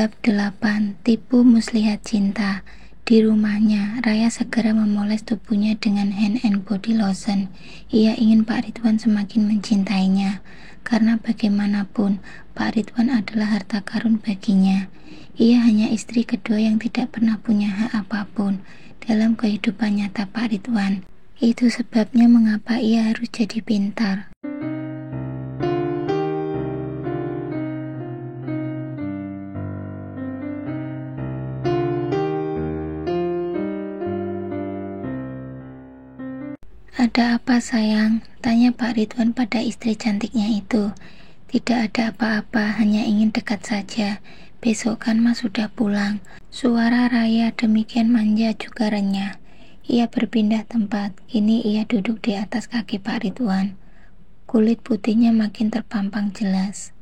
Bab 8. Tipu muslihat cinta. Di rumahnya, Raya segera memoles tubuhnya dengan hand and body lotion. Ia ingin Pak Ridwan semakin mencintainya, karena bagaimanapun Pak Ridwan adalah harta karun baginya. Ia hanya istri kedua yang tidak pernah punya hak apapun dalam kehidupan nyata Pak Ridwan. Itu sebabnya mengapa ia harus jadi pintar. "Ada apa sayang?" tanya Pak Ridwan pada istri cantiknya itu. "Tidak ada apa-apa, hanya ingin dekat saja. Besok kan Mas sudah pulang." Suara Raya demikian manja juga renyah. Ia berpindah tempat. Kini ia duduk di atas kaki Pak Ridwan. Kulit putihnya makin terpampang jelas.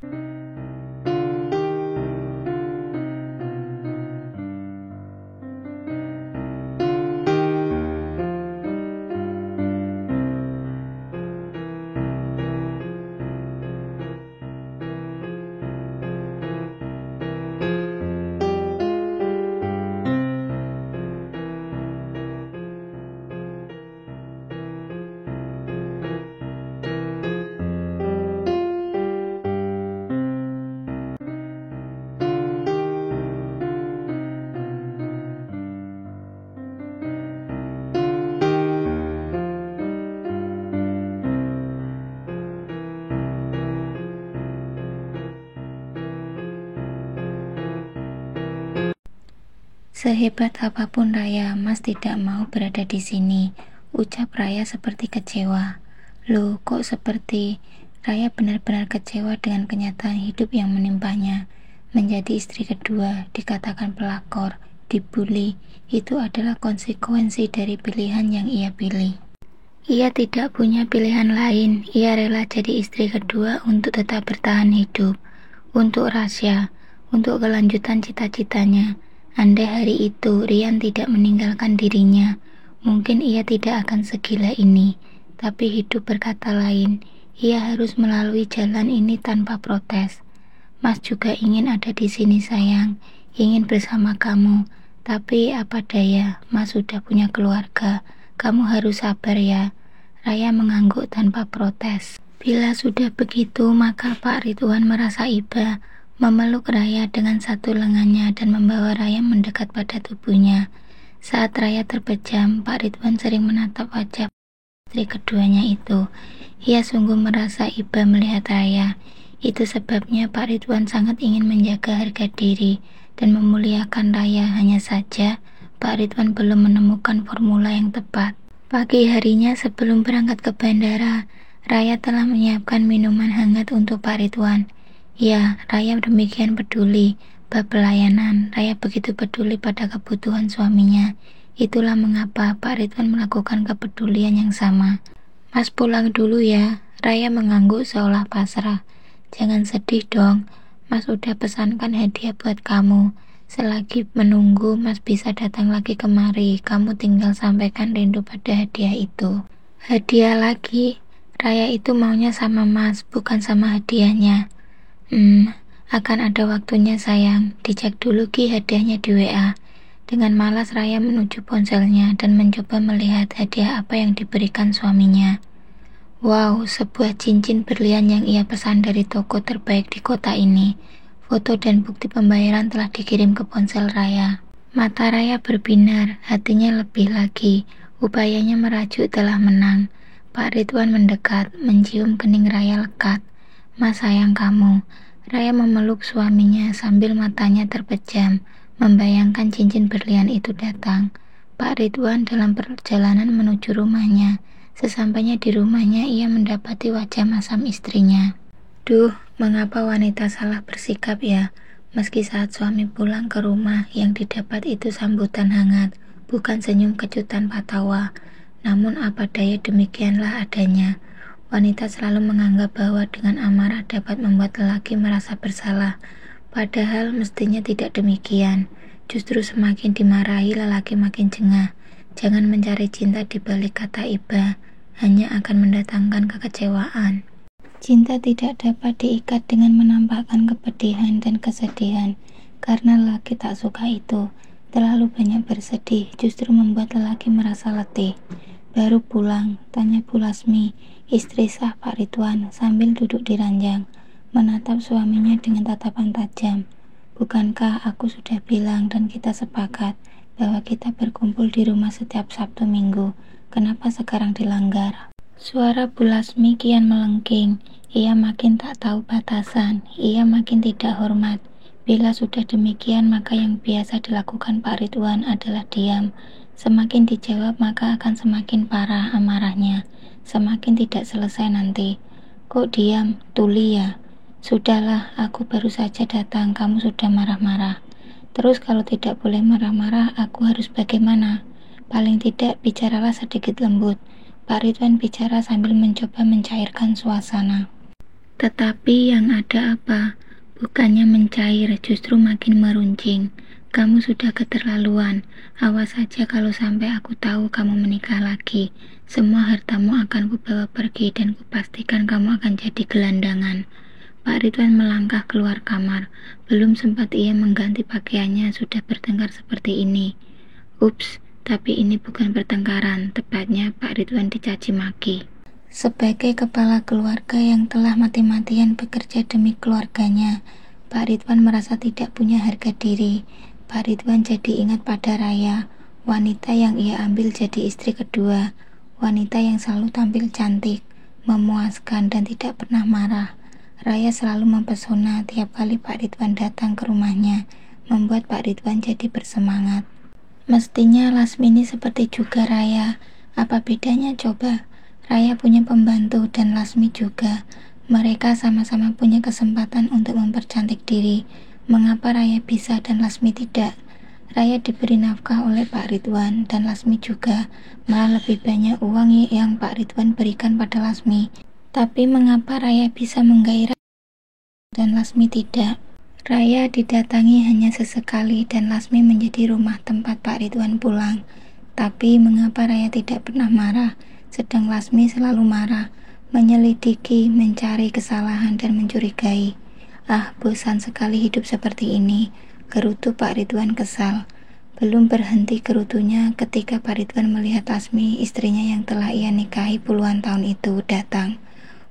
"Sehebat apapun Raya, Mas tidak mau berada di sini," ucap Raya seperti kecewa. "Loh, kok seperti?" Raya benar-benar kecewa dengan kenyataan hidup yang menimpanya. Menjadi istri kedua, dikatakan pelakor, dibully, itu adalah konsekuensi dari pilihan yang ia pilih. Ia tidak punya pilihan lain. Ia rela jadi istri kedua untuk tetap bertahan hidup, untuk Rasya, untuk kelanjutan cita-citanya. Andai hari itu Rian tidak meninggalkan dirinya, mungkin ia tidak akan segila ini. Tapi hidup berkata lain. Ia harus melalui jalan ini tanpa protes. "Mas juga ingin ada di sini sayang, ingin bersama kamu. Tapi apa daya, Mas sudah punya keluarga. Kamu harus sabar ya." Raya mengangguk tanpa protes. Bila sudah begitu, maka Pak Ridwan merasa iba, memeluk Raya dengan satu lengannya dan membawa Raya mendekat pada tubuhnya. Saat Raya terpejam, Pak Ridwan sering menatap wajah istri keduanya itu. Ia sungguh merasa iba melihat Raya. Itu sebabnya Pak Ridwan sangat ingin menjaga harga diri dan memuliakan Raya. Hanya saja Pak Ridwan belum menemukan formula yang tepat. Pagi harinya sebelum berangkat ke bandara, Raya telah menyiapkan minuman hangat untuk Pak Ridwan. Ya, Raya demikian peduli bab pelayanan. Raya begitu peduli pada kebutuhan suaminya. Itulah mengapa Pak Ridwan melakukan kepedulian yang sama. "Mas pulang dulu ya." Raya mengangguk seolah pasrah. "Jangan sedih dong. Mas udah pesankan hadiah buat kamu. Selagi menunggu Mas bisa datang lagi kemari. Kamu tinggal sampaikan rindu pada hadiah itu." "Hadiah lagi?" Raya itu maunya sama Mas, bukan sama hadiahnya. Akan ada waktunya sayang. Dicek dulu Ki hadiahnya di WA. Dengan malas Raya menuju ponselnya dan mencoba melihat hadiah apa yang diberikan suaminya. Wow, sebuah cincin berlian yang ia pesan dari toko terbaik di kota ini. Foto dan bukti pembayaran telah dikirim ke ponsel Raya. Mata Raya berbinar, hatinya lebih lagi. Upayanya merajuk telah menang. Pak Ridwan mendekat, mencium kening Raya lekat. "Mas sayang kamu." Raya memeluk suaminya sambil matanya terpejam, membayangkan cincin berlian itu datang. Pak Ridwan dalam perjalanan menuju rumahnya. Sesampainya di rumahnya, ia mendapati wajah masam istrinya. Duh, mengapa wanita salah bersikap ya? Meski saat suami pulang ke rumah, yang didapat itu sambutan hangat, bukan senyum kejutan Pak Tawa. Namun apa daya, demikianlah adanya. Wanita selalu menganggap bahwa dengan amarah dapat membuat lelaki merasa bersalah. Padahal mestinya tidak demikian. Justru semakin dimarahi lelaki makin jengah. Jangan mencari cinta di balik kata iba, hanya akan mendatangkan kekecewaan. Cinta tidak dapat diikat dengan menampakkan kepedihan dan kesedihan. Karena lelaki tak suka itu. Terlalu banyak bersedih justru membuat lelaki merasa letih. Baru pulang, tanya Bu Lasmi, istri sah Pak Ridwan, sambil duduk di ranjang, menatap suaminya dengan tatapan tajam. Bukankah aku sudah bilang dan kita sepakat bahwa kita berkumpul di rumah setiap Sabtu Minggu? Kenapa sekarang dilanggar? Suara Bu Lasmi kian melengking. Ia makin tak tahu batasan. Ia makin tidak hormat. Bila sudah demikian, maka yang biasa dilakukan Pak Ridwan adalah diam. Semakin dijawab, maka akan semakin parah amarahnya. Semakin tidak selesai nanti. Kok diam? Tuli ya? Sudahlah, aku baru saja datang, kamu sudah marah-marah. Terus kalau tidak boleh marah-marah, aku harus bagaimana? Paling tidak bicaralah sedikit lembut. Pak Ridwan bicara sambil mencoba mencairkan suasana. Tetapi yang ada apa? Bukannya mencair, justru makin meruncing. Kamu sudah keterlaluan. Awas saja kalau sampai aku tahu kamu menikah lagi. Semua hartamu akan kubawa pergi dan kupastikan kamu akan jadi gelandangan. Pak Ridwan melangkah keluar kamar. Belum sempat ia mengganti pakaiannya, sudah bertengkar seperti ini. Ups, tapi ini bukan pertengkaran. Tepatnya Pak Ridwan dicaci maki. Sebagai kepala keluarga yang telah mati-matian bekerja demi keluarganya, Pak Ridwan merasa tidak punya harga diri. Pak Ridwan jadi ingat pada Raya, wanita yang ia ambil jadi istri kedua, wanita yang selalu tampil cantik, memuaskan dan tidak pernah marah. Raya selalu mempesona tiap kali Pak Ridwan datang ke rumahnya, membuat Pak Ridwan jadi bersemangat. Mestinya Lasmini seperti juga Raya. Apa bedanya coba? Raya punya pembantu dan Lasmi juga. Mereka sama-sama punya kesempatan untuk mempercantik diri. Mengapa Raya bisa dan Lasmi tidak? Raya diberi nafkah oleh Pak Ridwan dan Lasmi juga. Malah lebih banyak uang yang Pak Ridwan berikan pada Lasmi. Tapi mengapa Raya bisa menggairah dan Lasmi tidak? Raya didatangi hanya sesekali dan Lasmi menjadi rumah tempat Pak Ridwan pulang. Tapi mengapa Raya tidak pernah marah, sedang Lasmi selalu marah, menyelidiki, mencari kesalahan dan mencurigai. Ah, bosan sekali hidup seperti ini, gerutu Pak Ridwan kesal. Belum berhenti gerutunya ketika Pak Ridwan melihat Lasmi, istrinya yang telah ia nikahi puluhan tahun itu, datang.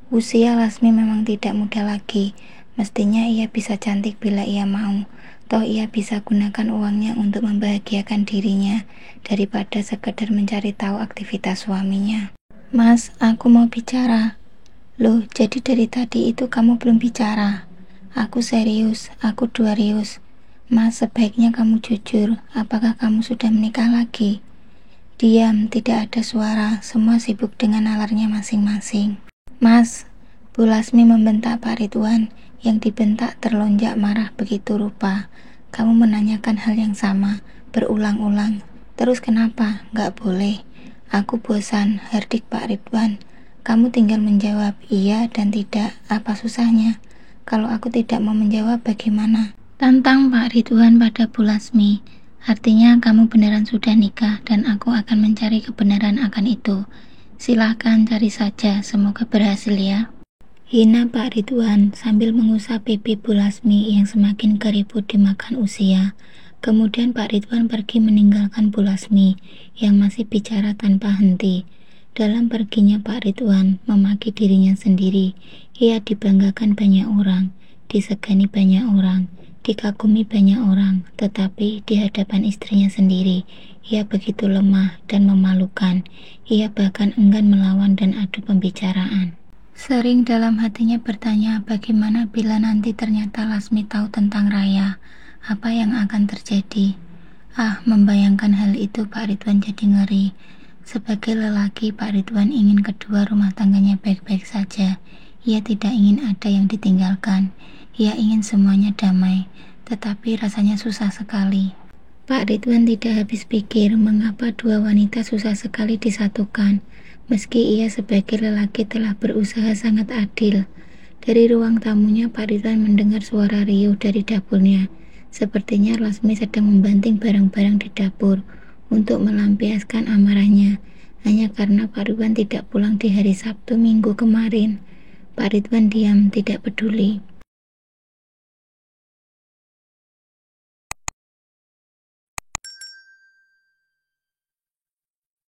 Usia Lasmi memang tidak muda lagi. Mestinya ia bisa cantik bila ia mau. Toh ia bisa gunakan uangnya untuk membahagiakan dirinya daripada sekedar mencari tahu aktivitas suaminya. Mas, aku mau bicara. Loh, jadi dari tadi itu kamu belum bicara? Aku serius, aku Dwarius. Mas, sebaiknya kamu jujur. Apakah kamu sudah menikah lagi? Diam, tidak ada suara. Semua sibuk dengan nalarnya masing-masing. Mas, Bu Lasmi membentak Pak Ridwan. Yang dibentak terlonjak marah begitu rupa. Kamu menanyakan hal yang sama, berulang-ulang. Terus kenapa? Gak boleh. Aku bosan, herdik Pak Ridwan. Kamu tinggal menjawab iya dan tidak. Apa susahnya? Kalau aku tidak mau menjawab bagaimana? Tantang Pak Ridwan pada Bu Lasmi. Artinya kamu beneran sudah nikah dan aku akan mencari kebenaran akan itu. Silahkan cari saja, semoga berhasil ya. Hina Pak Ridwan sambil mengusap pipi Bu Lasmi yang semakin keriput dimakan usia. Kemudian Pak Ridwan pergi meninggalkan Bu Lasmi yang masih bicara tanpa henti. Dalam perginya Pak Ridwan memaki dirinya sendiri. Ia dibanggakan banyak orang, disegani banyak orang, dikagumi banyak orang, tetapi di hadapan istrinya sendiri ia begitu lemah dan memalukan. Ia bahkan enggan melawan dan adu pembicaraan. Sering dalam hatinya bertanya, bagaimana bila nanti ternyata Lasmi tahu tentang Raya? Apa yang akan terjadi? Ah, membayangkan hal itu Pak Ridwan jadi ngeri. Sebagai lelaki, Pak Ridwan ingin kedua rumah tangganya baik-baik saja. Ia tidak ingin ada yang ditinggalkan. Ia ingin semuanya damai, tetapi rasanya susah sekali. Pak Ridwan tidak habis pikir mengapa dua wanita susah sekali disatukan. Meski ia sebagai lelaki telah berusaha sangat adil. Dari ruang tamunya Pak Ridwan mendengar suara riuh dari dapurnya. Sepertinya Lasmi sedang membanting barang-barang di dapur untuk melampiaskan amarahnya. Hanya karena Pak Ridwan tidak pulang di hari Sabtu Minggu kemarin. Pak Ridwan diam, tidak peduli.